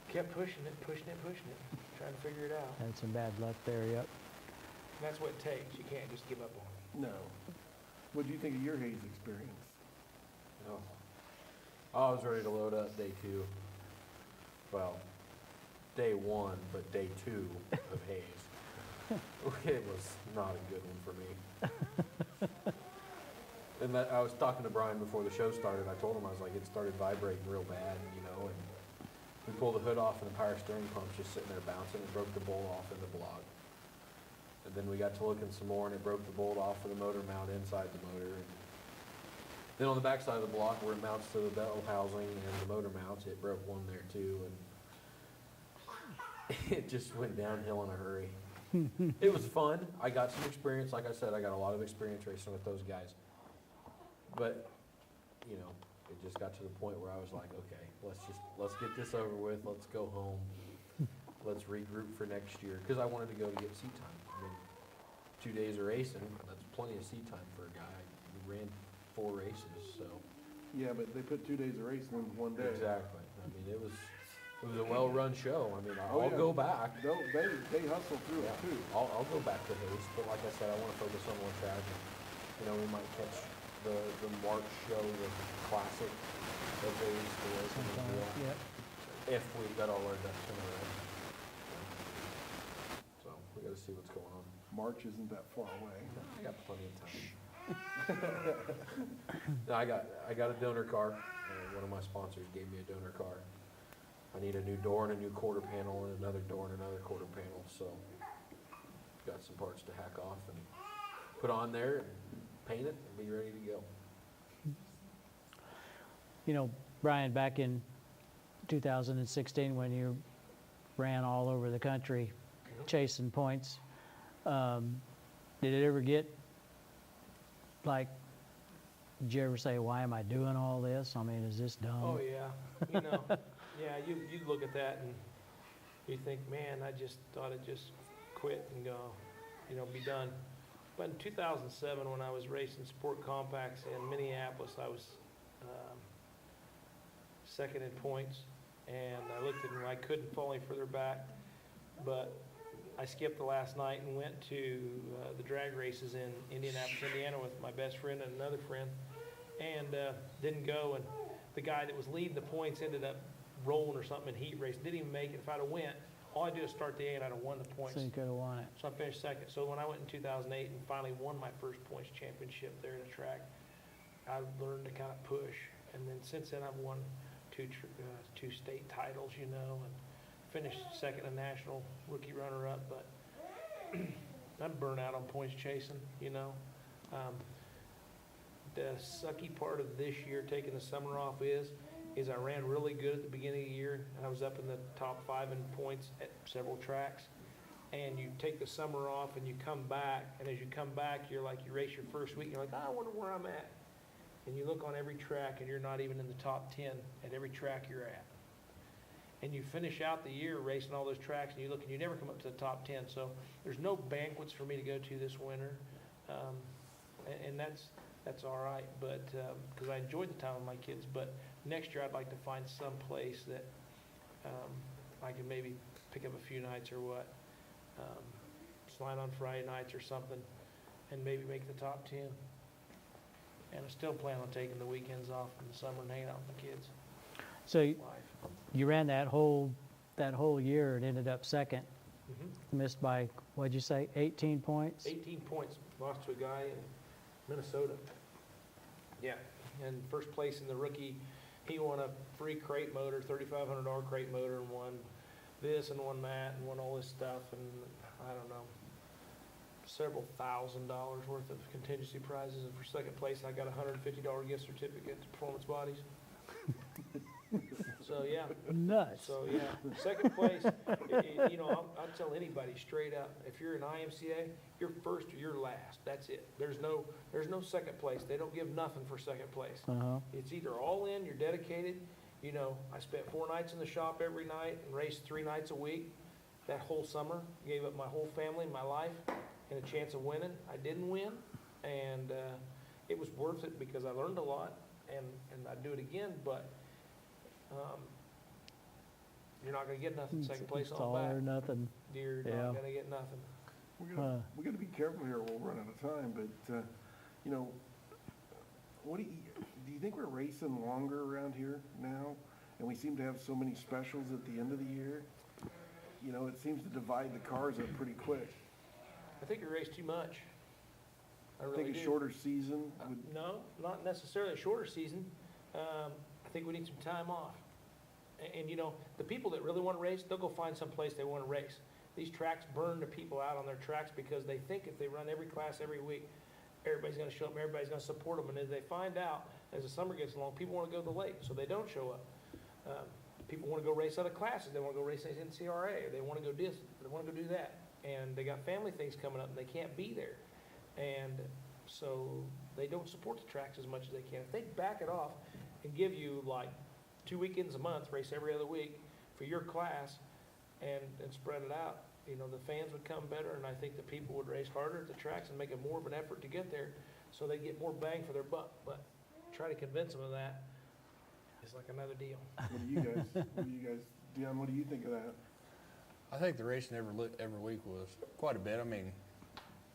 kept pushing it, trying to figure it out. had some bad luck there, yep. And that's what it takes. You can't just give up on it. No. What do you think of your Hayes experience? No. I was ready to load up day 2. Well, day 1, but day 2 of Hayes. It was not a good one for me. And I was talking to Brian before the show started. I told him, I was like, it started vibrating real bad, and we pulled the hood off and the power steering pump's just sitting there bouncing. It broke the bolt off in the block. And then we got to looking some more, and it broke the bolt off of the motor mount inside the motor. And Then on the back side of the block where it mounts to the bell housing and the motor mounts, it broke one there too, and it just went downhill in a hurry. It was fun. I got some experience. Like I said, I got a lot of experience racing with those guys. But, you know, it just got to the point where I was like, okay, let's get this over with. Let's go home. Let's regroup for next year. Because I wanted to go to get seat time. I mean, 2 days of racing, that's plenty of seat time for a guy who ran 4 races, so. Yeah, but they put 2 days of racing in one day. Exactly. I mean, it was a well-run show. I mean, Oh, I'll yeah. go back. No, they hustle through Yeah, it too. I'll go back to Hayes, but like I said, I want to focus on one track. And, you know, we might catch the March show, the classic of Hayes, the racing and do that, Yeah. if we've got all our ducks in a row. So we got to see what's going on. March isn't that far away. I got plenty of time. No, I got a donor car. One of my sponsors gave me a donor car. I need a new door and a new quarter panel and another door and another quarter panel, so got some parts to hack off and put on there and paint it and be ready to go. You know, Brian, back in 2016, when you ran all over the country chasing points, did it ever get, like, did you ever say, why am I doing all this? I mean, is this dumb? Oh, yeah, yeah, you look at that and you think, man, I just thought I'd just quit and go, be done. But in 2007, when I was racing Sport Compacts in Minneapolis, I was second in points, and I looked at it and I couldn't fall any further back, but I skipped the last night and went to the drag races in Indianapolis, Indiana with my best friend and another friend, and didn't go, and the guy that was leading the points ended up rolling or something in heat race, didn't even make it. If I'd have went, all I did was start the A and I'd have won the points. So you could have won it. So I finished second. So when I went in 2008 and finally won my first points championship there in a track, I learned to kind of push. And then since then I've won two state titles, and finished second in national rookie runner-up. But I'm burnt out on points chasing, The sucky part of this year, taking the summer off, is I ran really good at the beginning of the year, and I was up in the top 5 in points at several tracks. And you take the summer off and you come back, and as you come back, you race your first week, you're like, I wonder where I'm at. And you look on every track and you're not even in the top 10 at every track you're at. And you finish out the year racing all those tracks and you look and you never come up to the top 10. So there's no banquets for me to go to this winter. And that's all right, but, because I enjoyed the time with my kids. But next year I'd like to find some place that I can maybe pick up a few nights or what. Slide on Friday nights or something and maybe make the top 10. And I still plan on taking the weekends off in the summer and hanging out with the kids. So Life. you ran that whole year and ended up second, missed by, what'd you say, 18 points? 18 points, lost to a guy in Minnesota. Yeah, and first place in the rookie, he won a free crate motor, $3,500 crate motor, and won this and won that and won all this stuff, and I don't know, several $1,000s worth of contingency prizes. And for second place, I got a $150 gift certificate to Performance Bodies. So, yeah. Nuts. So, yeah, second place, I'll tell anybody straight up, if you're an IMCA, you're first or you're last. That's it. There's no second place. They don't give nothing for second place. Uh-huh. It's either all in, you're dedicated. I spent 4 nights in the shop every night and raced 3 nights a week that whole summer. Gave up my whole family, my life, and a chance of winning. I didn't win, and it was worth it because I learned a lot, and I'd do it again, but you're not going to get nothing second place It's on all back. or nothing. You're Yeah. not going to get nothing. We're gonna be careful here, we'll run out of time, but, what do you think we're racing longer around here now? And we seem to have so many specials at the end of the year? It seems to divide the cars up pretty quick. I think we race too much. I I really think a do. shorter season would, No, not necessarily a shorter season. I think we need some time off. And the people that really want to race, they'll go find some place they want to race. These tracks burn the people out on their tracks because they think if they run every class every week, everybody's going to show up, everybody's going to support them. And as they find out As the summer gets along, people want to go to the lake, so they don't show up. People want to go race other classes. They want to go race NCRA, or they want to go this, they want to go do that. And they got family things coming up, and they can't be there. And so they don't support the tracks as much as they can. If they back it off and give you like 2 weekends a month, race every other week for your class, and spread it out, you know, the fans would come better, and I think the people would race harder at the tracks and make it more of an effort to get there, so they get more bang for their buck. But try to convince them of that is like another deal. What do you guys, Dion, what do you think of that? I think the racing every week was quite a bit. I mean,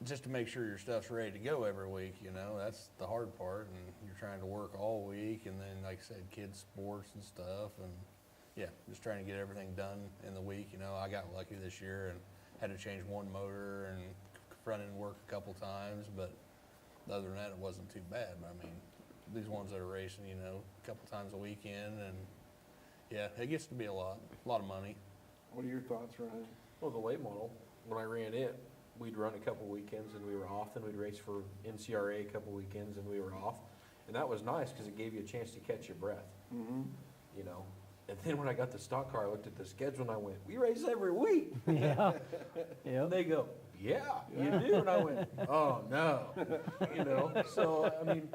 just to make sure your stuff's ready to go every week, you know, that's the hard part. And you're trying to work all week, and then, like I said, kids' sports and stuff. And yeah, just trying to get everything done in the week. You know, I got lucky this year and had to change one motor and front-end work a couple times. But other than that, it wasn't too bad. But I mean, these ones that are racing, you know, a couple times a weekend, and yeah, it gets to be a lot of money. What are your thoughts, Ryan? Well, the late model, when I ran it, we'd run a couple weekends and we were off, then we'd race for NCRA a couple weekends and we were off. And that was nice because it gave you a chance to catch your breath, Mm-hmm. you know. And then when I got the stock car, I looked at the schedule and I went, we race every week. Yeah, yeah. And they go, yeah, you do. And I went, oh, no. You know, so, I mean,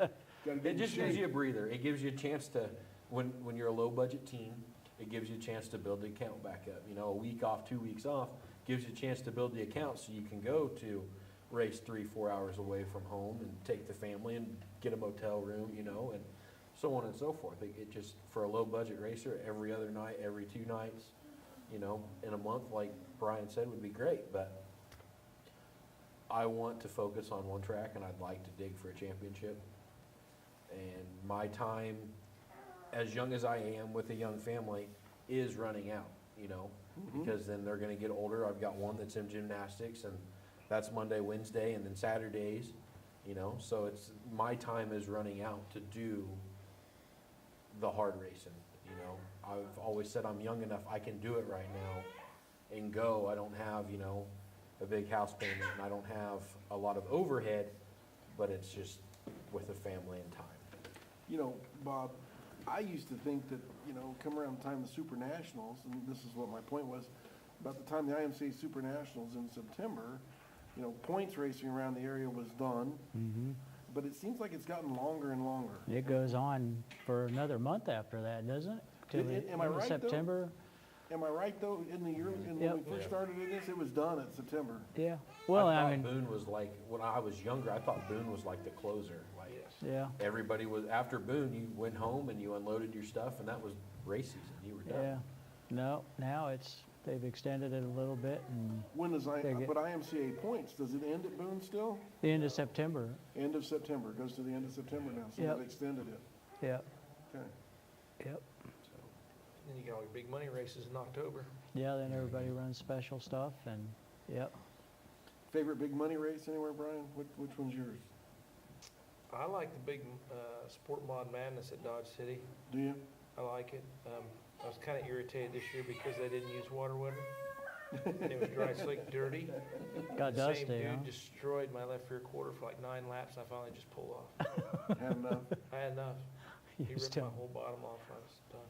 it just gives you a breather. It gives you a chance to, when you're a low-budget team, it gives you a chance to build the account back up. You know, a week off, 2 weeks off, gives you a chance to build the account so you can go to race 3-4 hours away from home and take the family and get a motel room, you know, and so on and so forth. It just, for a low-budget racer, every other night, every 2 nights, you know, in a month, like Brian said, would be great. But I want to focus on one track, and I'd like to dig for a championship. And my time, as young as I am with a young family, is running out, you know, because then they're going to get older. I've got one that's in gymnastics, and that's Monday, Wednesday, and then Saturdays, you know. So it's, my time is running out to do the hard racing, you know. I've always said I'm young enough, I can do it right now and go. I don't have, you know, a big house payment, and I don't have a lot of overhead, but it's just with a family and time. You know, Bob, I used to think that, you know, come around the time of the Super Nationals, and this is what my point was, about the time the IMCA Super Nationals in September, you know, points racing around the area was done, Mm-hmm. but it seems like it's gotten longer and longer. It goes on for another month after that, doesn't it? Till the Am I end of right, though? September. Am I right, though, in the year, when Yep. we first Yeah. started in this, it was done at September? Yeah. Well, I I thought mean, Boone was like, when I was younger, I thought Boone was like the closer. Like, yeah, everybody was, after Boone, you went home and you unloaded your stuff, and that was race season. You were done. yeah. No, now they've extended it a little bit, and When does They get- but IMCA points, does it end at Boone still? the end of September. End of September, goes to the end of September now, so Yep. they've extended it. Yep, Okay. yep. Then you got all your big money races in October. Yeah, then everybody runs special stuff, and, yep. Favorite big money race anywhere, Brian? Which one's yours? I like the big Sport Mod Madness at Dodge City. Do you? I like it. I was kind of irritated this year because they didn't use water weather. And it was dry, slick, dirty. Got The dusty, same huh? dude destroyed my left rear quarter for like 9 laps, and I finally just pulled off. Had enough? I had enough. You He ripped still- my whole bottom off. I was done.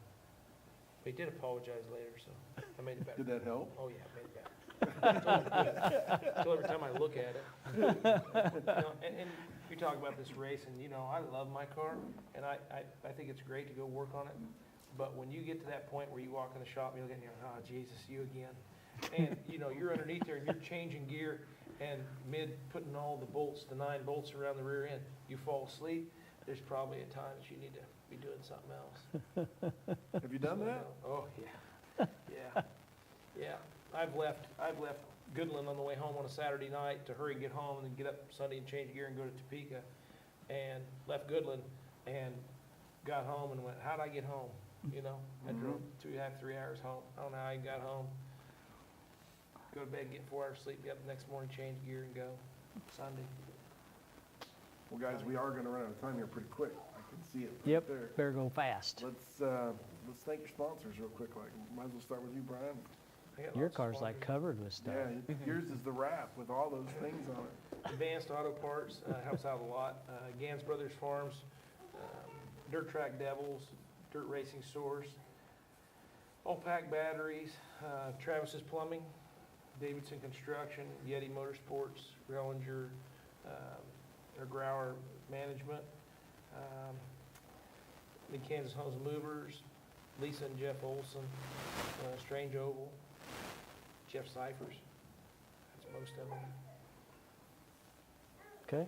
But he did apologize later, so I made it better. Did that help? Oh, yeah, I made it better. Until every time I look at it. You know, and we talk about this race, and, you know, I love my car, and I think it's great to go work on it. But when you get to that point where you walk in the shop, and you look at it and you're, oh, Jesus, you again. And, you know, you're underneath there, and you're changing gear, and putting all the bolts, the 9 bolts around the rear end, you fall asleep, there's probably a time that you need to be doing something else. Have you done that? Oh, yeah, yeah, yeah. I've left Goodland on the way home on a Saturday night to hurry and get home, and then get up Sunday and change gear and go to Topeka, and left Goodland and got home and went, how'd I get home? You know, I drove 2.5, 3 hours home. I don't know how I got home. Go to bed, get 4 hours sleep, get up the next morning, change gear and go Sunday. Well, guys, we are gonna run out of time here pretty quick. I can see it right Yep, there. better go fast. Let's thank your sponsors real quick. Like, might as well start with you, Brian. I got Your lots of car's like sponsors. covered with stuff. Yeah, yours is the wrap with all those things on it. Advanced Auto Parts helps out a lot. Gans Brothers Farms, Dirt Track Devils, Dirt Racing Source, All Pack Batteries, Travis's Plumbing, Davidson Construction, Yeti Motorsports, Grellinger, or Grauer Management, the Kansas Homes and Movers, Lisa and Jeff Olson, Strange Oval, Jeff Cyphers. That's most of them. Okay.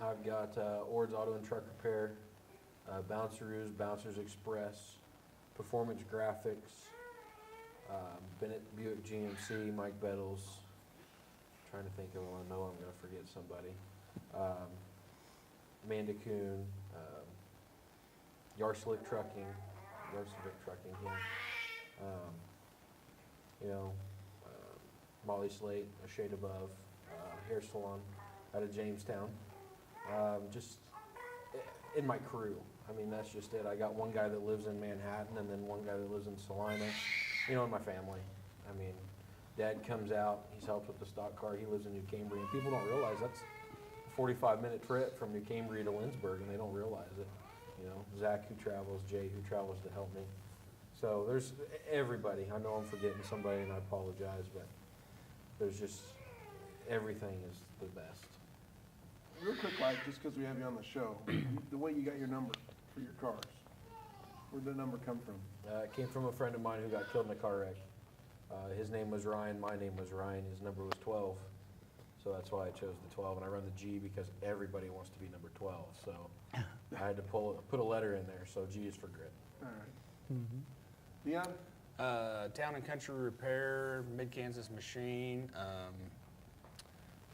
I've got Ord's Auto and Truck Repair, Bounceroos, Bouncers Express, Performance Graphics, Bennett Buick GMC, Mike Bettles. Trying to think of one. I know I'm going to forget somebody. Amanda Kuhn, Yarslick Trucking, yeah. Molly Slate, A Shade Above, Hair Salon out of Jamestown. Just in my crew. I mean, that's just it. I got one guy that lives in Manhattan and then one guy that lives in Salina, in my family. I mean, Dad comes out, he's helped with the stock car, he lives in New Cambria, and people don't realize that's a 45-minute trip from New Cambria to Lindsborg, and they don't realize it. Zach who travels, Jay who travels to help me. So there's everybody. I know I'm forgetting somebody and I apologize, but there's just, everything is the best. Real quick, Mike, just because we have you on the show, the way you got your number for your cars, where'd the number come from? It came from a friend of mine who got killed in a car wreck. His name was Ryan, my name was Ryan, his number was 12. So that's why I chose the 12, and I run the G because everybody wants to be number 12. So I had to put a letter in there, so G is for grit. All right. Dion? Town and Country Repair, Mid-Kansas Machine,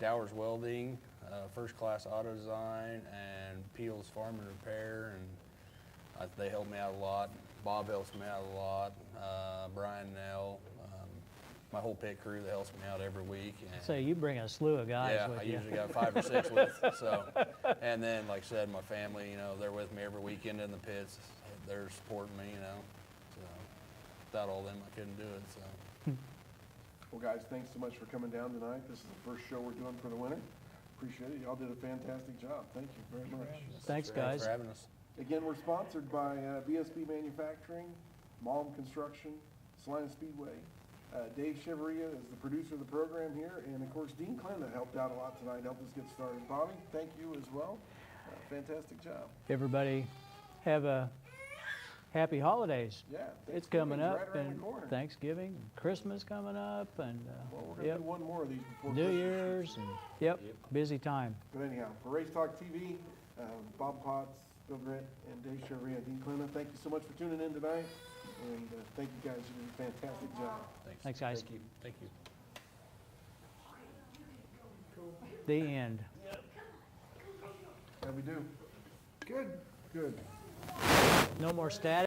Dowers Welding, First Class Auto Design, and Peel's Farm and Repair, and they help me out a lot. Bob helps me out a lot. Brian Nell, my whole pit crew that helps me out every week. And So you bring a slew of guys yeah, with I you. usually got 5 or 6 with. So, and then like I said, my family, they're with me every weekend in the pits. They're supporting me, So without all them, I couldn't do it. So. Well, guys, thanks so much for coming down tonight. This is the first show we're doing for the winter. Appreciate it. Y'all did a fantastic job. Thank you very much. Thanks, Thanks guys. for having us. Again, we're sponsored by BSB Manufacturing, Malm Construction, Salina Speedway. Dave Cheveria is the producer of the program here, and of course, Dean Clinton helped out a lot tonight, helped us get started. Bobby, thank you as well. Fantastic job. Everybody have a happy holidays. Yeah. It's coming Thanksgiving's up, right around and the corner. Christmas coming up, and Well, we're gonna yep, do one more of these before New Christmas. Year's, and yep, busy time. But anyhow, for Race Talk TV, Bob Potts, Bill Britt, and Dave Cheveria, and Dean Clinton, thank you so much for tuning in tonight. And thank you guys, you did a fantastic job. Thanks, guys. Thank you. The end. How we do? Good, good. No more static.